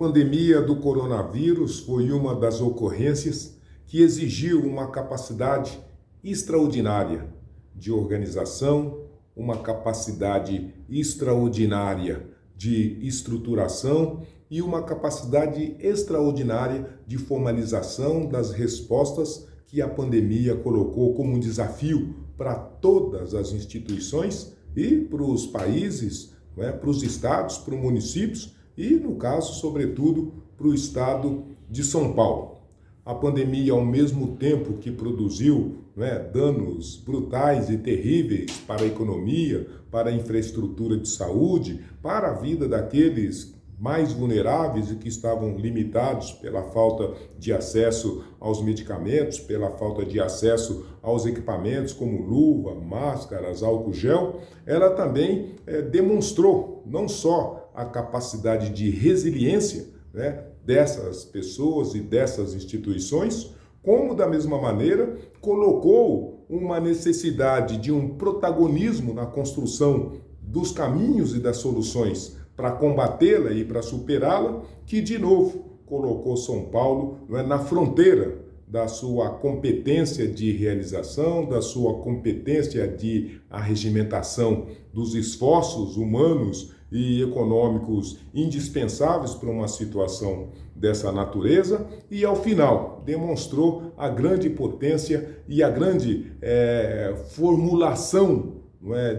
pandemia do coronavírus foi uma das ocorrências que exigiu uma capacidade extraordinária de organização, uma capacidade extraordinária de estruturação e uma capacidade extraordinária de formalização das respostas que a pandemia colocou como um desafio para todas as instituições e para os países, para os estados, para os municípios e, no caso, sobretudo, para o estado de São Paulo. A pandemia, ao mesmo tempo que produziu danos brutais e terríveis para a economia, para a infraestrutura de saúde, para a vida daqueles mais vulneráveis e que estavam limitados pela falta de acesso aos medicamentos, pela falta de acesso aos equipamentos como luva, máscaras, álcool gel, ela também demonstrou não só a capacidade de resiliência dessas pessoas e dessas instituições, como da mesma maneira colocou uma necessidade de um protagonismo na construção dos caminhos e das soluções para combatê-la e para superá-la, que de novo colocou São Paulo na fronteira da sua competência de realização, da sua competência de arregimentação dos esforços humanos e econômicos indispensáveis para uma situação dessa natureza e, ao final, demonstrou a grande potência e a grande formulação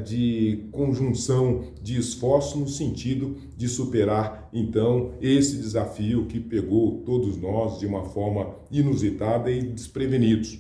de conjunção de esforços no sentido de superar, então, esse desafio que pegou todos nós de uma forma inusitada e desprevenidos.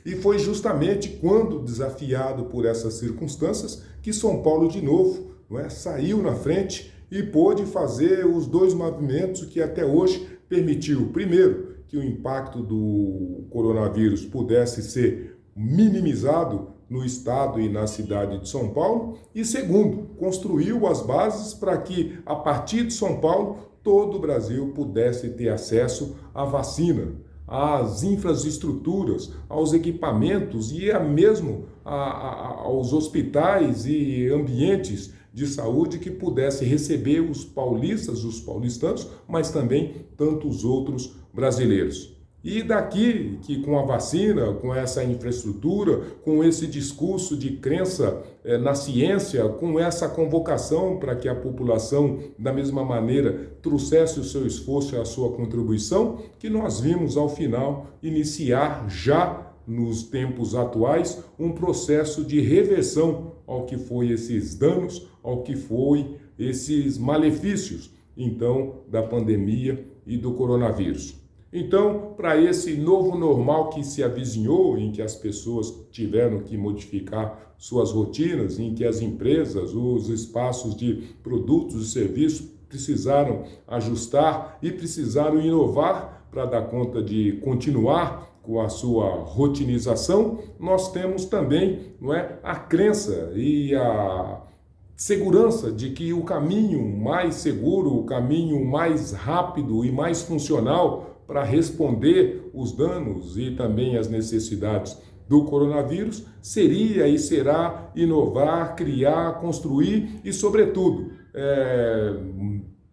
E foi justamente quando, desafiado por essas circunstâncias, que São Paulo, de novo, saiu na frente e pôde fazer os dois movimentos que até hoje permitiu, primeiro, que o impacto do coronavírus pudesse ser minimizado no estado e na cidade de São Paulo, e segundo, construiu as bases para que, a partir de São Paulo, todo o Brasil pudesse ter acesso à vacina, às infraestruturas, aos equipamentos e mesmo aos hospitais e ambientes de saúde que pudesse receber os paulistas, os paulistanos, mas também tantos outros brasileiros. E daqui que com a vacina, com essa infraestrutura, com esse discurso de crença na ciência, com essa convocação para que a população, da mesma maneira, trouxesse o seu esforço e a sua contribuição, que nós vimos ao final iniciar já nos tempos atuais um processo de reversão ao que foi esses danos, ao que foi esses malefícios, então, da pandemia e do coronavírus. Então, para esse novo normal que se avizinhou, em que as pessoas tiveram que modificar suas rotinas, em que as empresas, os espaços de produtos e serviços precisaram ajustar e precisaram inovar para dar conta de continuar com a sua rotinização, nós temos também a crença e a segurança de que o caminho mais seguro, o caminho mais rápido e mais funcional para responder os danos e também as necessidades do coronavírus seria e será inovar, criar, construir e, sobretudo,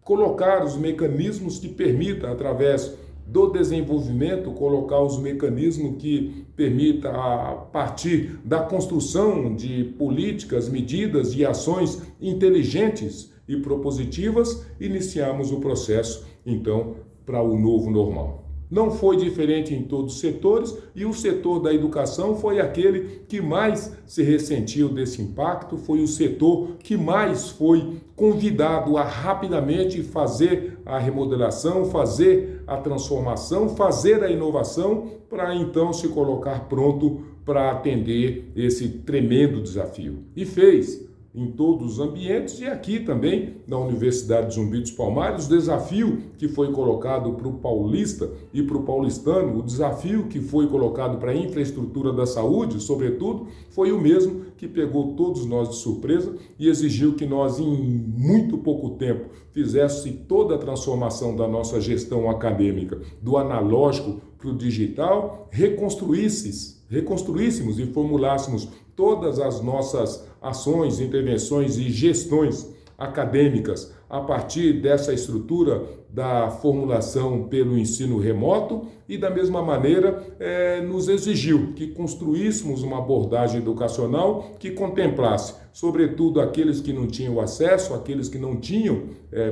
colocar os mecanismos que permitam, através do desenvolvimento, colocar os mecanismos que permita, a partir da construção de políticas, medidas e ações inteligentes e propositivas, iniciarmos o processo, então, para o novo normal. Não foi diferente em todos os setores e o setor da educação foi aquele que mais se ressentiu desse impacto, foi o setor que mais foi convidado a rapidamente fazer a remodelação, fazer a transformação, fazer a inovação para então se colocar pronto para atender esse tremendo desafio. E fez em todos os ambientes e aqui também na Universidade de Zumbi dos Palmares, o desafio que foi colocado para o paulista e para o paulistano, o desafio que foi colocado para a infraestrutura da saúde, sobretudo, foi o mesmo que pegou todos nós de surpresa e exigiu que nós, em muito pouco tempo, fizéssemos toda a transformação da nossa gestão acadêmica, do analógico para o digital, reconstruíssemos e formulássemos todas as nossas ações, intervenções e gestões acadêmicas a partir dessa estrutura da formulação pelo ensino remoto e, da mesma maneira, nos exigiu que construíssemos uma abordagem educacional que contemplasse, sobretudo, aqueles que não tinham acesso, aqueles que não tinham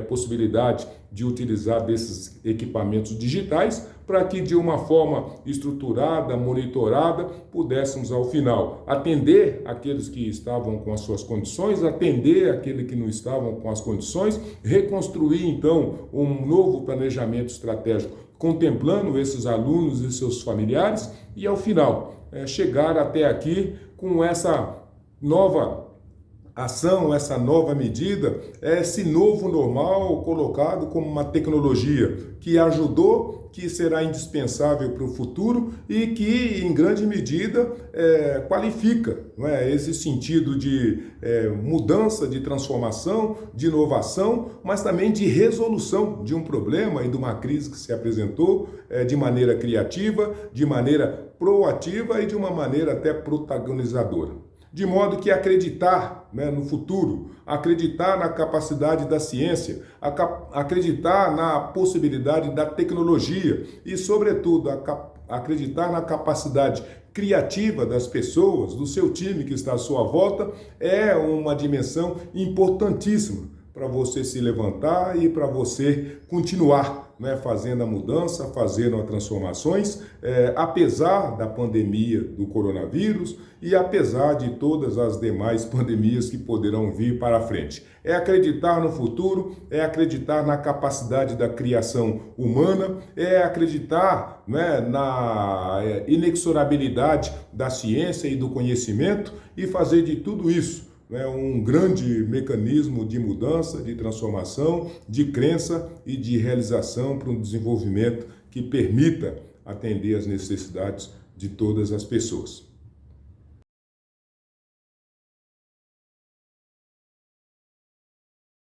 possibilidade de utilizar desses equipamentos digitais, para que, de uma forma estruturada, monitorada, pudéssemos, ao final, atender aqueles que estavam com as suas condições, atender aqueles que não estavam com as condições, reconstruir, então, um novo planejamento estratégico, contemplando esses alunos e seus familiares, e, ao final, chegar até aqui com essa nova ação, essa nova medida, esse novo normal colocado como uma tecnologia que ajudou, que será indispensável para o futuro e que, em grande medida, qualifica, não é, esse sentido de mudança, de transformação, de inovação, mas também de resolução de um problema e de uma crise que se apresentou de maneira criativa, de maneira proativa e de uma maneira até protagonizadora. De modo que acreditar, né, no futuro, acreditar na capacidade da ciência, acreditar na possibilidade da tecnologia e, sobretudo, acreditar na capacidade criativa das pessoas, do seu time que está à sua volta, é uma dimensão importantíssima para você se levantar e para você continuar, né, fazendo a mudança, fazendo as transformações, apesar da pandemia do coronavírus e apesar de todas as demais pandemias que poderão vir para frente. É acreditar no futuro, é acreditar na capacidade da criação humana, é acreditar, né, na inexorabilidade da ciência e do conhecimento e fazer de tudo isso um grande mecanismo de mudança, de transformação, de crença e de realização para um desenvolvimento que permita atender às necessidades de todas as pessoas.